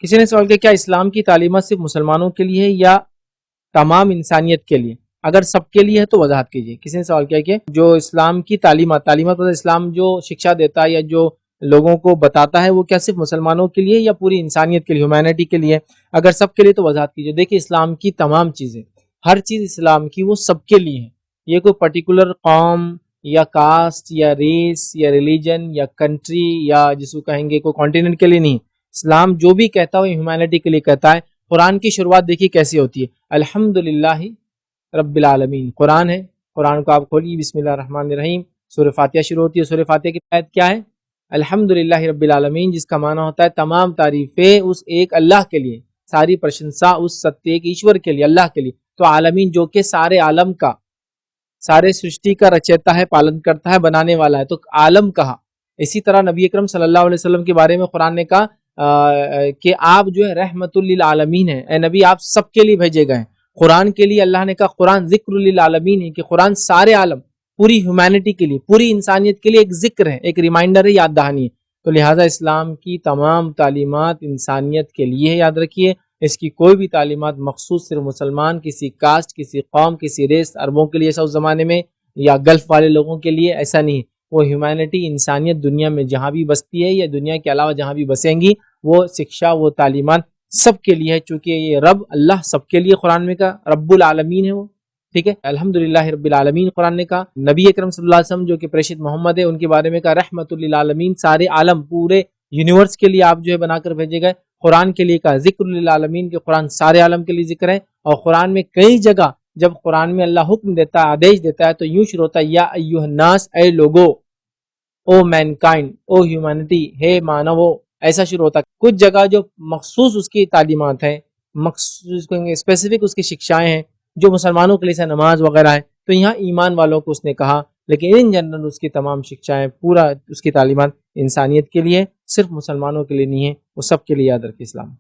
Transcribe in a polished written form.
کسی نے سوال کیا کیا اسلام کی تعلیمات صرف مسلمانوں کے لیے ہے یا تمام انسانیت کے لیے؟ اگر سب کے لیے ہے تو وضاحت کیجیے۔ کسی نے سوال کیا کہ جو اسلام کی تعلیمات مطلب اسلام جو شکشا دیتا ہے یا جو لوگوں کو بتاتا ہے وہ کیا صرف مسلمانوں کے لیے یا پوری انسانیت کے لیے، ہیومینٹی کے لیے؟ اگر سب کے لیے تو وضاحت کیجیے۔ دیکھیے اسلام کی تمام چیزیں، ہر چیز اسلام کی وہ سب کے لیے ہے، یہ کوئی پرٹیکولر قوم یا کاسٹ یا ریس یا ریلیجن یا کنٹری یا جس کو کہیں گے کوئی کانٹیننٹ کے لیے نہیں۔ اسلام جو بھی کہتا ہے وہ ہیومینٹی کے لیے کہتا ہے۔ قرآن کی شروعات دیکھیے کیسی ہوتی ہے، الحمدللہ رب العالمین۔ قرآن ہے، قرآن کو آپ کھولیے، بسم اللہ الرحمن الرحیم، سورہ فاتحہ شروع ہوتی ہے۔ سورہ فاتحہ کی آیت کیا ہے؟ الحمدللہ رب العالمین، جس کا معنی ہوتا ہے تمام تعریفیں اس ایک اللہ کے لیے، ساری پرشنسا اس ستیہ ایک ایشور کے لیے، اللہ کے لیے۔ تو عالمین جو کہ سارے عالم کا، سارے سرشٹی کا رچیتا ہے، پالن کرتا ہے، بنانے والا ہے، تو عالم کہا۔ اسی طرح نبی اکرم صلی اللہ علیہ وسلم کے بارے میں قرآن نے کہا کہ آپ جو ہے رحمت للعالمین ہیں، اے نبی آپ سب کے لیے بھیجے گئے ہیں۔ قرآن کے لیے اللہ نے کہا قرآن ذکر للعالمین ہے، کہ قرآن سارے عالم، پوری ہیومینٹی کے لیے، پوری انسانیت کے لیے ایک ذکر ہے، ایک ریمائنڈر ہے، یاد دہانی ہے۔ تو لہٰذا اسلام کی تمام تعلیمات انسانیت کے لیے ہے، یاد رکھیے۔ اس کی کوئی بھی تعلیمات مخصوص صرف مسلمان، کسی کاسٹ، کسی قوم، کسی ریس، عربوں کے لیے ایسا اس زمانے میں، یا گلف والے لوگوں کے لیے ایسا نہیں۔ وہ ہیومینٹی، انسانیت دنیا میں جہاں بھی بستی ہے یا دنیا کے علاوہ جہاں بھی بسیں گی، وہ شکشا، وہ تعلیمات سب کے لیے ہے، چونکہ یہ رب اللہ سب کے لیے قرآن میں کہا، رب العالمین ہے وہ، ٹھیک ہے۔ الحمدللہ رب العالمین قرآن نے کہا۔ نبی اکرم صلی اللہ علیہ وسلم جو کہ پریشت محمد ہے، ان کے بارے میں کہا رحمت للعالمین، سارے عالم، پورے یونیورس کے لیے آپ جو ہے بنا کر بھیجے گئے۔ قرآن کے لیے کہا ذکر للعالمین، کہ قرآن سارے عالم کے لیے ذکر ہے۔ اور قرآن میں کئی جگہ جب قرآن میں اللہ حکم دیتا ہے، آدیش دیتا ہے، تو یوں شروع ہوتا ہے یا ایھا الناس، اے لوگو، او مینکائنڈ، او ہیومینٹی، ہے مانو، ایسا شروع ہوتا ہے۔ کچھ جگہ جو مخصوص اس کی تعلیمات ہیں، مخصوص اسپیسیفک اس کی شکشائیں ہیں جو مسلمانوں کے لیے نماز وغیرہ ہے، تو یہاں ایمان والوں کو اس نے کہا، لیکن ان جنرل اس کی تمام شکشائیں، پورا اس کی تعلیمات انسانیت کے لیے، صرف مسلمانوں کے لیے نہیں ہے، وہ سب کے لیے یاد رکھے اسلام۔